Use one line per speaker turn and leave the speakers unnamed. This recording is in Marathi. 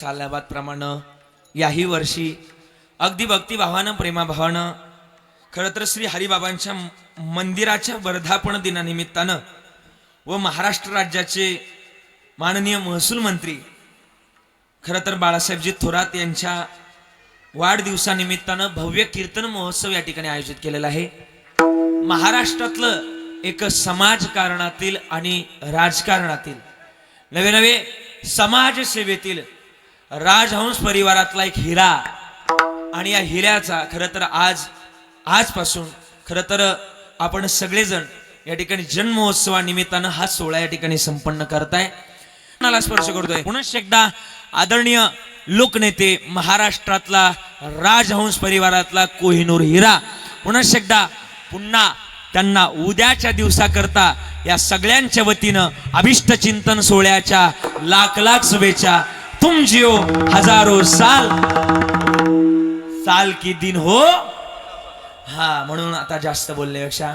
सालाबादप्रमाणे याही वर्षी अगदी भक्तिभावानं प्रेमाभावानं खरं तर श्री हरिबाबांच्या मंदिराच्या वर्धापन दिनानिमित्तानं व महाराष्ट्र राज्याचे माननीय महसूल मंत्री खरं तर बाळासाहेबजी थोरात यांच्या वाढदिवसानिमित्तानं भव्य कीर्तन महोत्सव या ठिकाणी आयोजित केलेला आहे। महाराष्ट्रातलं एक समाजकारणातील आणि राजकारणातील नवे नवे समाजसेवेतील राजहंस परिवारातला एक हिरा आणि या हिऱ्याचा खरं तर आजपासून खरं तर आपण सगळेजण या ठिकाणी जन्म महोत्सवानिमित्तानं हा सोहळा या ठिकाणी संपन्न करताय, मला स्पर्श करतोय। पुन्हा एकदा आदरणीय लोकनेते महाराष्ट्रातला राजहंस परिवारातला कोहिनूर हिरा पुन्हा त्यांना उद्याच्या दिवसाकरता या सगळ्यांच्या वतीनं अभिष्ट चिंतन सोहळ्याच्या लाख लाख शुभेच्छा। तुम जियो हजारो साल, साल की दिन हो। हा म्हणून आता जास्त बोलण्यापेक्षा